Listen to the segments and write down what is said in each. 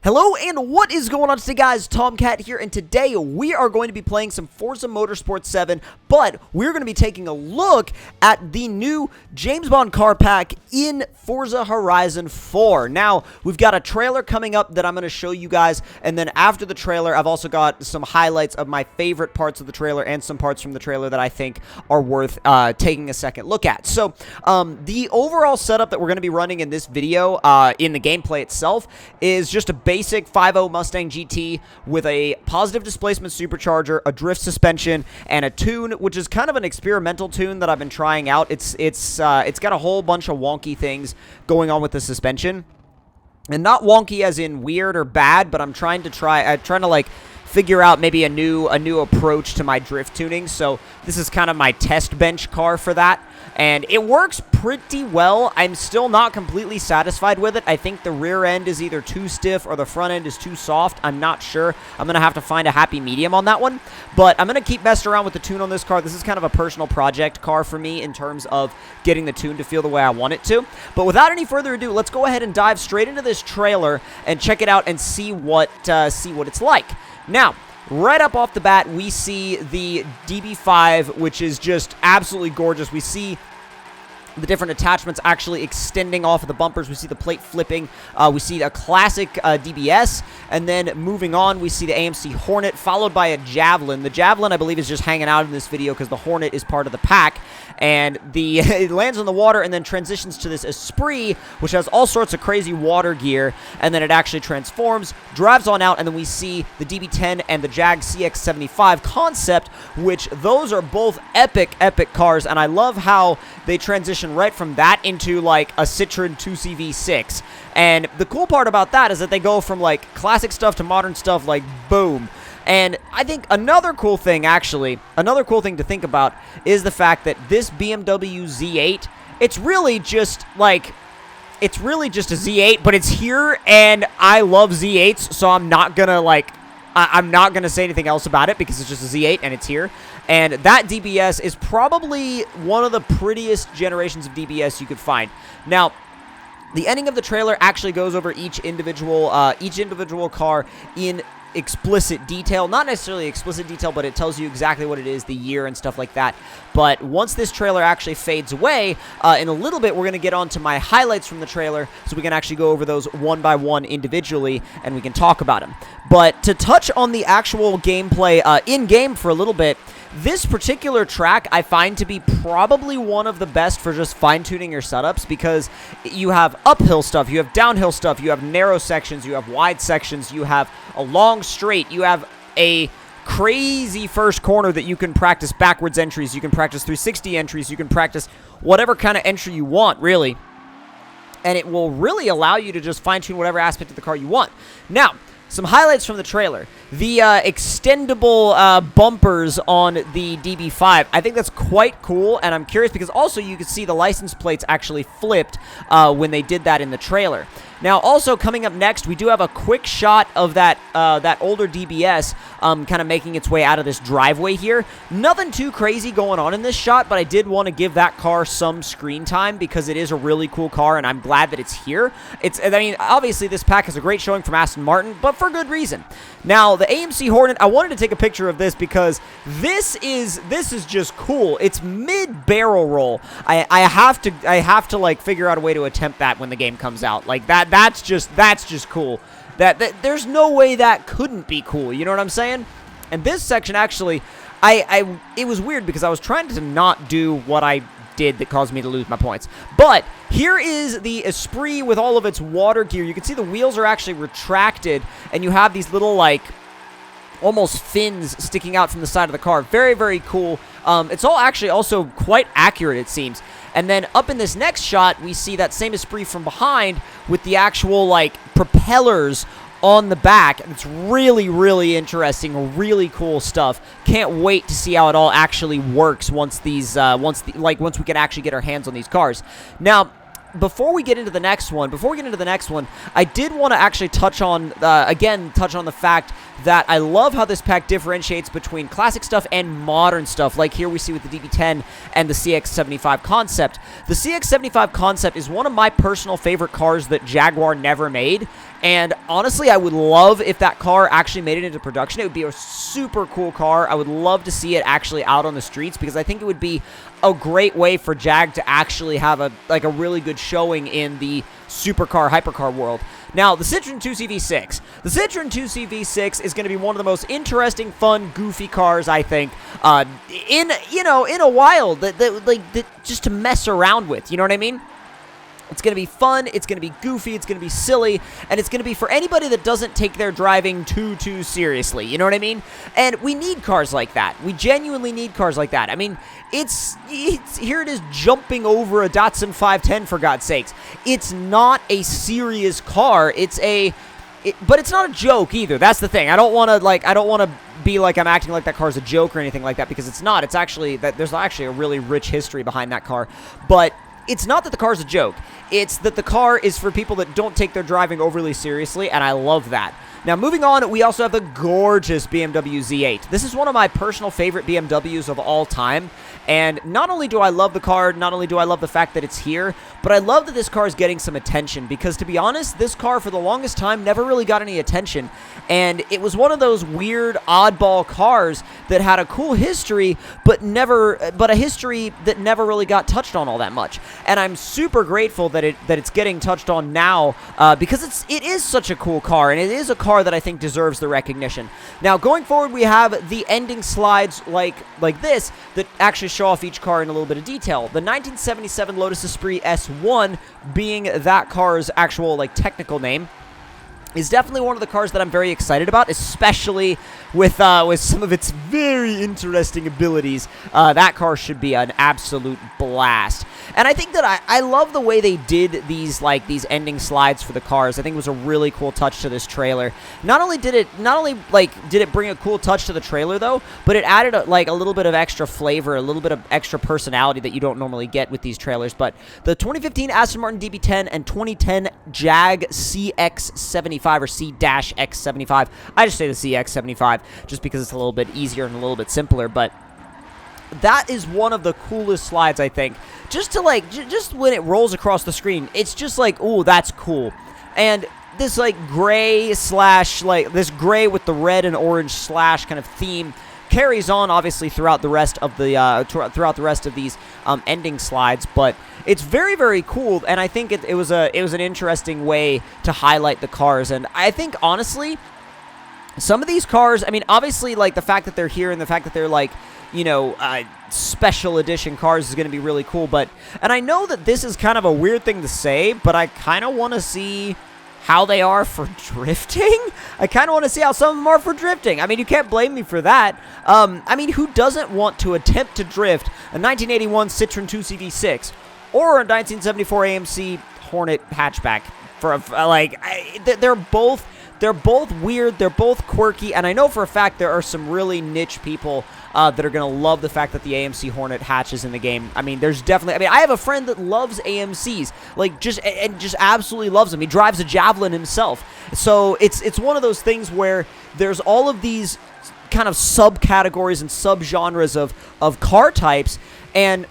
Hello and what is going on today, guys? Tomcat here, and today we are going to be playing some Forza Motorsport 7, but we're going to be taking a look at the new James Bond car pack in Forza Horizon 4. Now, we've got a trailer coming up that I'm going to show you guys, and then after the trailer, I've also got some highlights of my favorite parts of the trailer and some parts from the trailer that I think are worth taking a second look at. So, the overall setup that we're going to be running in this video, in the gameplay itself, is just a basic 5.0 Mustang GT with a positive displacement supercharger, a drift suspension, and a tune, which is kind of an experimental tune that I've been trying out. It's got a whole bunch of wonky things going on with the suspension, and not wonky as in weird or bad, but I'm trying to like figure out maybe a new approach to my drift tuning. So this is kind of my test bench car for that, and it works pretty well. I'm still not completely satisfied with it. I think the rear end is either too stiff or the front end is too soft. I'm not sure. I'm going to have to find a happy medium on that one, but I'm going to keep messing around with the tune on this car. This is kind of a personal project car for me in terms of getting the tune to feel the way I want it to. But without any further ado, let's go ahead and dive straight into this trailer and check it out and see what it's like. Now, right up off the bat, we see the Db5, which is just absolutely gorgeous. We see the different attachments actually extending off of the bumpers. We see the plate flipping. We see a classic DBS. And then moving on, we see the Amc Hornet, followed by a Javelin. The Javelin, I believe, is just hanging out in this video because the Hornet is part of the pack. And it lands on the water and then transitions to this Esprit, which has all sorts of crazy water gear. And then it actually transforms, drives on out, and then we see the DB10 and the Jag CX75 concept, which those are both epic cars. And I love how they transition right from that into like a Citroen 2CV6. And the cool part about that is that they go from like classic stuff to modern stuff, like boom. And I think another cool thing to think about is the fact that this Bmw Z8, it's really just a Z8, but it's here, and I love Z8s, so I'm not gonna say anything else about it because it's just a Z8 and it's here. And that DBS is probably one of the prettiest generations of DBS you could find. Now, the ending of the trailer actually goes over each individual car in explicit detail. Not necessarily explicit detail, but it tells you exactly what it is, the year and stuff like that. But once this trailer actually fades away, in a little bit, we're going to get on to my highlights from the trailer, so we can actually go over those one by one individually, and we can talk about them. But to touch on the actual gameplay in-game for a little bit, this particular track I find to be probably one of the best for just fine-tuning your setups, because you have uphill stuff, you have downhill stuff, you have narrow sections, you have wide sections, you have a long straight, you have a crazy first corner that you can practice backwards entries, you can practice 360 entries, you can practice whatever kind of entry you want, really. And it will really allow you to just fine-tune whatever aspect of the car you want. Now, some highlights from the trailer. The extendable bumpers on the Db5. I think that's quite cool, and I'm curious because also you can see the license plates actually flipped when they did that in the trailer. Now, also coming up next, we do have a quick shot of that older DBS kind of making its way out of this driveway here. Nothing too crazy going on in this shot, but I did want to give that car some screen time because it is a really cool car, and I'm glad that it's here. I mean, obviously this pack has a great showing from Aston Martin, but for good reason. Now, the Amc Hornet, I wanted to take a picture of this because this is just cool. It's mid-barrel roll. I have to like figure out a way to attempt that when the game comes out. Like that's just cool. That there's no way that couldn't be cool. You know what I'm saying? And this section actually, it was weird because I was trying to not do what I did that caused me to lose my points. But here is the Esprit with all of its water gear. You can see the wheels are actually retracted, and you have these little, like, almost fins sticking out from the side of the car. Very, very cool. It's all actually also quite accurate, it seems. And then up in this next shot, we see that same Esprit from behind with the actual, like, propellers on the back. And it's really, really interesting, really cool stuff. Can't wait to see how it all actually works once we can actually get our hands on these cars. Now, before we get into the next one, I did want to actually touch on the fact that I love how this pack differentiates between classic stuff and modern stuff, like here we see with the DB10 and the CX75 concept. The CX75 concept is one of my personal favorite cars that Jaguar never made, And honestly, I would love if that car actually made it into production. It would be a super cool car. I would love to see it actually out on the streets because I think it would be a great way for Jag to actually have a really good showing in the supercar, hypercar world. Now, the Citroen 2C V6. The Citroen 2C V6 is going to be one of the most interesting, fun, goofy cars, I think, in a while, that just to mess around with, you know what I mean? It's going to be fun, it's going to be goofy, it's going to be silly, and it's going to be for anybody that doesn't take their driving too seriously, you know what I mean? And we need cars like that. We genuinely need cars like that. I mean, it's here it is jumping over a Datsun 510, for God's sakes. It's not a serious car. But it's not a joke either. That's the thing. I don't want to be like I'm acting like that car's a joke or anything like that, because it's not. It's actually there's actually a really rich history behind that car. But it's not that the car's a joke. It's that the car is for people that don't take their driving overly seriously, and I love that. Now, moving on, we also have the gorgeous BMW Z8. This is one of my personal favorite BMWs of all time, and not only do I love the car, not only do I love the fact that it's here, but I love that this car is getting some attention, because to be honest, this car for the longest time never really got any attention, and it was one of those weird, oddball cars that had a cool history, but a history that never really got touched on all that much. And I'm super grateful that it's getting touched on now, because it is such a cool car, and it is a car that I think deserves the recognition. Now, going forward, we have the ending slides like this that actually show off each car in a little bit of detail. The 1977 Lotus Esprit S1 being that car's actual technical name is definitely one of the cars that I'm very excited about, especially with some of its very interesting abilities. That car should be an absolute blast. And I think that I love the way they did these ending slides for the cars. I think it was a really cool touch to this trailer. Not only did it bring a cool touch to the trailer though, but it added a little bit of extra flavor, a little bit of extra personality that you don't normally get with these trailers. But the 2015 Aston Martin Db5 and 2010 Jag CX-75 or C-X75. I just say the CX-75 just because it's a little bit easier and a little bit simpler, but that is one of the coolest slides, I think. Just when it rolls across the screen, it's just ooh, that's cool. And this gray this gray with the red and orange slash kind of theme carries on obviously throughout the rest of these ending slides, but it's very, very cool, and I think it was an interesting way to highlight the cars. And I think honestly, some of these cars, I mean, obviously the fact that they're here and the fact that they're special edition cars is going to be really cool. And I know that this is kind of a weird thing to say, but I kind of want to see how they are for drifting. I kind of want to see how some of them are for drifting. I mean, you can't blame me for that. I mean, who doesn't want to attempt to drift a 1981 Citroen 2C V6 or a 1974 AMC Hornet hatchback? They're both weird, they're both quirky, and I know for a fact there are some really niche people that are going to love the fact that the AMC Hornet hatch is in the game. I mean, there's definitely, I mean, I have a friend that loves AMCs, just absolutely loves them. He drives a Javelin himself. So it's one of those things where there's all of these kind of subcategories and subgenres of car types, and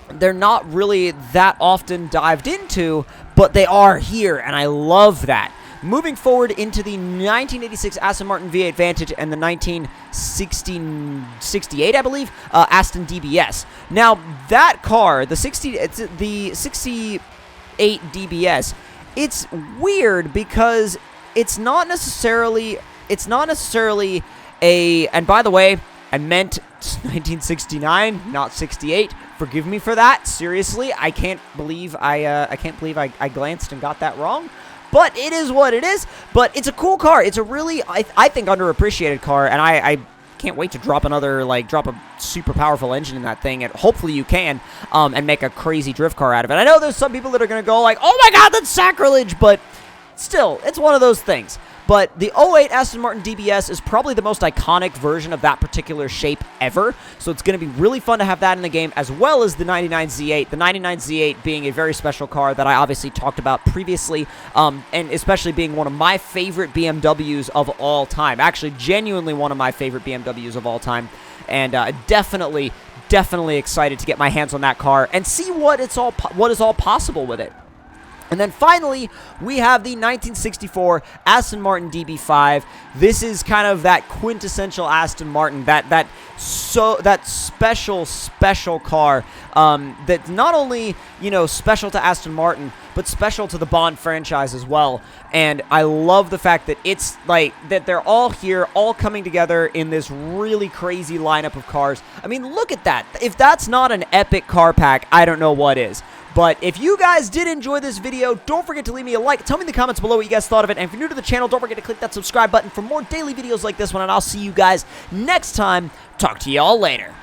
they're not really that often dived into, but they are here, and I love that. Moving forward into the 1986 Aston Martin V8 Vantage and the 1968, I believe, Aston DBS. Now, that car, the 68 DBS, it's weird because it's not necessarily a, and by the way, I meant 1969, not 68. Forgive me for that. Seriously, I can't believe I glanced and got that wrong. But it is what it is. But it's a cool car. It's a really, I think, underappreciated car, and I can't wait to drop drop a super powerful engine in that thing, and hopefully you can, and make a crazy drift car out of it. I know there's some people that are going to go oh my god, that's sacrilege, but still, it's one of those things. But the 08 Aston Martin DBS is probably the most iconic version of that particular shape ever, so it's going to be really fun to have that in the game, as well as the 99 Z8. The 99 Z8 being a very special car that I obviously talked about previously, and especially being one of my favorite BMWs of all time. Actually, genuinely one of my favorite BMWs of all time, and definitely excited to get my hands on that car and see what is all possible with it. And then finally, we have the 1964 Aston Martin Db5. This is kind of that quintessential Aston Martin, that special car that's not only, you know, special to Aston Martin, but special to the Bond franchise as well. And I love the fact that it's like that they're all here, all coming together in this really crazy lineup of cars. I mean, look at that. If that's not an epic car pack, I don't know what is. But if you guys did enjoy this video, don't forget to leave me a like. Tell me in the comments below what you guys thought of it. And if you're new to the channel, don't forget to click that subscribe button for more daily videos like this one. And I'll see you guys next time. Talk to y'all later.